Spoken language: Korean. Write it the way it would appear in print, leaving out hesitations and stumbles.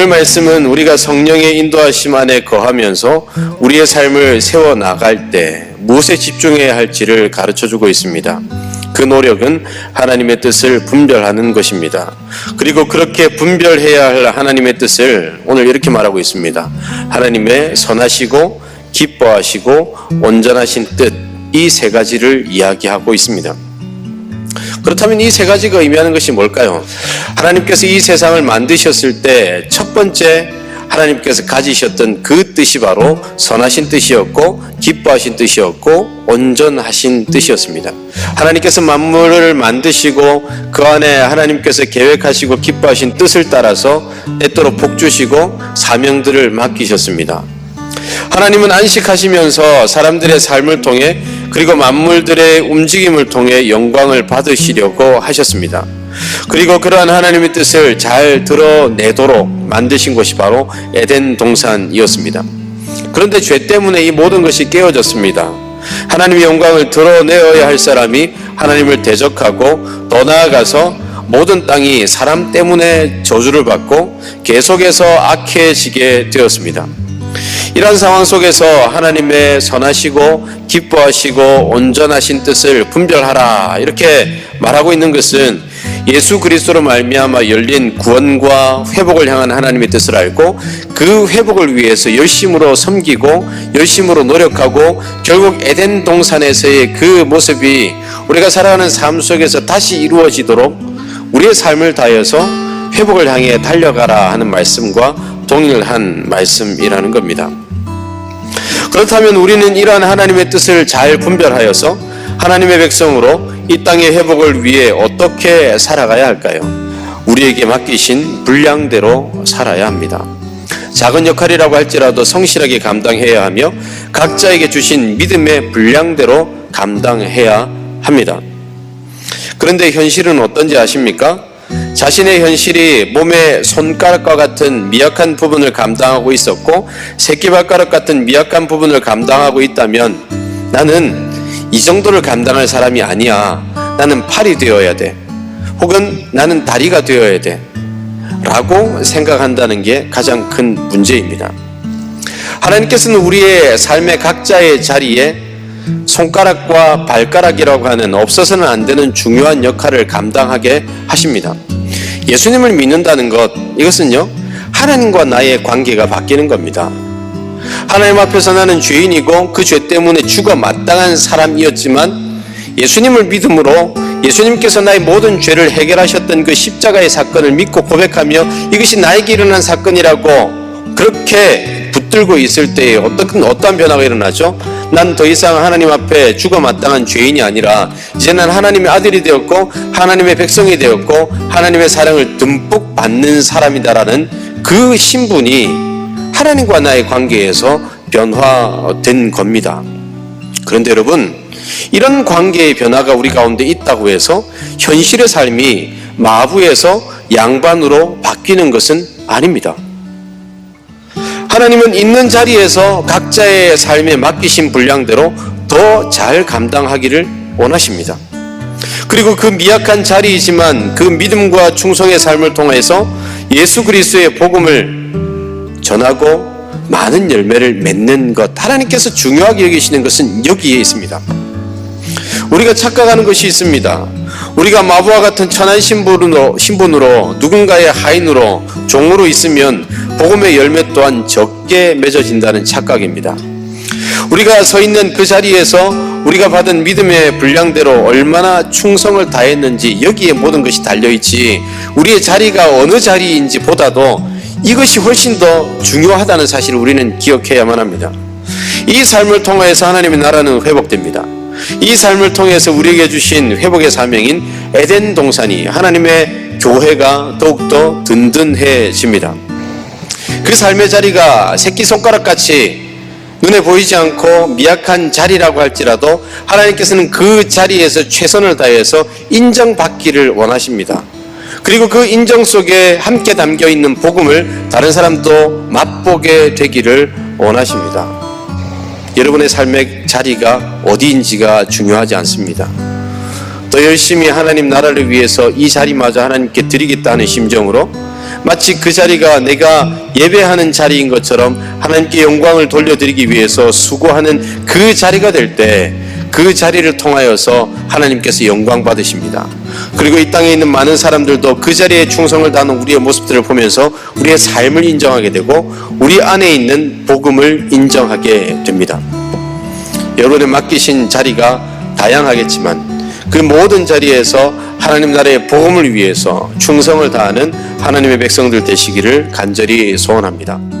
오늘 말씀은 우리가 성령의 인도하심 안에 거하면서 우리의 삶을 세워나갈 때 무엇에 집중해야 할지를 가르쳐주고 있습니다. 그 노력은 하나님의 뜻을 분별하는 것입니다. 그리고 그렇게 분별해야 할 하나님의 뜻을 오늘 이렇게 말하고 있습니다. 하나님의 선하시고 기뻐하시고 온전하신 뜻, 이 세 가지를 이야기하고 있습니다. 그렇다면 이 세 가지가 의미하는 것이 뭘까요? 하나님께서 이 세상을 만드셨을 때 첫 번째 하나님께서 가지셨던 그 뜻이 바로 선하신 뜻이었고 기뻐하신 뜻이었고 온전하신 뜻이었습니다. 하나님께서 만물을 만드시고 그 안에 하나님께서 계획하시고 기뻐하신 뜻을 따라서 때때로 복주시고 사명들을 맡기셨습니다. 하나님은 안식하시면서 사람들의 삶을 통해 그리고 만물들의 움직임을 통해 영광을 받으시려고 하셨습니다. 그리고 그러한 하나님의 뜻을 잘 드러내도록 만드신 것이 바로 에덴 동산이었습니다. 그런데 죄 때문에 이 모든 것이 깨어졌습니다. 하나님의 영광을 드러내어야 할 사람이 하나님을 대적하고 더 나아가서 모든 땅이 사람 때문에 저주를 받고 계속해서 악해지게 되었습니다. 이런 상황 속에서 하나님의 선하시고 기뻐하시고 온전하신 뜻을 분별하라 이렇게 말하고 있는 것은 예수 그리스도로 말미암아 열린 구원과 회복을 향한 하나님의 뜻을 알고 그 회복을 위해서 열심으로 섬기고 열심으로 노력하고 결국 에덴 동산에서의 그 모습이 우리가 살아가는 삶 속에서 다시 이루어지도록 우리의 삶을 다해서 회복을 향해 달려가라 하는 말씀과 동일한 말씀이라는 겁니다. 그렇다면 우리는 이러한 하나님의 뜻을 잘 분별하여서 하나님의 백성으로 이 땅의 회복을 위해 어떻게 살아가야 할까요? 우리에게 맡기신 분량대로 살아야 합니다. 작은 역할이라고 할지라도 성실하게 감당해야 하며 각자에게 주신 믿음의 분량대로 감당해야 합니다. 그런데 현실은 어떤지 아십니까? 자신의 현실이 몸의 손가락과 같은 미약한 부분을 감당하고 있었고 새끼발가락 같은 미약한 부분을 감당하고 있다면 나는 이 정도를 감당할 사람이 아니야. 나는 팔이 되어야 돼. 혹은 나는 다리가 되어야 돼. 라고 생각한다는 게 가장 큰 문제입니다. 하나님께서는 우리의 삶의 각자의 자리에 손가락과 발가락이라고 하는 없어서는 안 되는 중요한 역할을 감당하게 하십니다. 예수님을 믿는다는 것, 이것은요 하나님과 나의 관계가 바뀌는 겁니다. 하나님 앞에서 나는 죄인이고 그 죄 때문에 죽어 마땅한 사람이었지만 예수님을 믿음으로 예수님께서 나의 모든 죄를 해결하셨던 그 십자가의 사건을 믿고 고백하며 이것이 나에게 일어난 사건이라고 그렇게 붙들고 있을 때에 어떠한 변화가 일어나죠? 난 더 이상 하나님 앞에 죽어 마땅한 죄인이 아니라 이제 난 하나님의 아들이 되었고 하나님의 백성이 되었고 하나님의 사랑을 듬뿍 받는 사람이다라는 그 신분이 하나님과 나의 관계에서 변화된 겁니다. 그런데 여러분, 이런 관계의 변화가 우리 가운데 있다고 해서 현실의 삶이 마부에서 양반으로 바뀌는 것은 아닙니다. 하나님은 있는 자리에서 각자의 삶에 맡기신 분량대로 더 잘 감당하기를 원하십니다. 그리고 그 미약한 자리이지만 그 믿음과 충성의 삶을 통해서 예수 그리스도의 복음을 전하고 많은 열매를 맺는 것, 하나님께서 중요하게 여기시는 것은 여기에 있습니다. 우리가 착각하는 것이 있습니다. 우리가 마부와 같은 천한 신분으로 누군가의 하인으로 종으로 있으면 복음의 열매 또한 적게 맺어진다는 착각입니다. 우리가 서 있는 그 자리에서 우리가 받은 믿음의 분량대로 얼마나 충성을 다했는지 여기에 모든 것이 달려있지 우리의 자리가 어느 자리인지 보다도 이것이 훨씬 더 중요하다는 사실을 우리는 기억해야만 합니다. 이 삶을 통해서 하나님의 나라는 회복됩니다. 이 삶을 통해서 우리에게 주신 회복의 사명인 에덴 동산이 하나님의 교회가 더욱더 든든해집니다. 그 삶의 자리가 새끼손가락같이 눈에 보이지 않고 미약한 자리라고 할지라도 하나님께서는 그 자리에서 최선을 다해서 인정받기를 원하십니다. 그리고 그 인정 속에 함께 담겨있는 복음을 다른 사람도 맛보게 되기를 원하십니다. 여러분의 삶의 자리가 어디인지가 중요하지 않습니다. 더 열심히 하나님 나라를 위해서 이 자리마저 하나님께 드리겠다는 심정으로 마치 그 자리가 내가 예배하는 자리인 것처럼 하나님께 영광을 돌려드리기 위해서 수고하는 그 자리가 될 때 그 자리를 통하여서 하나님께서 영광 받으십니다. 그리고 이 땅에 있는 많은 사람들도 그 자리에 충성을 다하는 우리의 모습들을 보면서 우리의 삶을 인정하게 되고 우리 안에 있는 복음을 인정하게 됩니다. 여러분의 맡기신 자리가 다양하겠지만 그 모든 자리에서 하나님 나라의 복음을 위해서 충성을 다하는 하나님의 백성들 되시기를 간절히 소원합니다.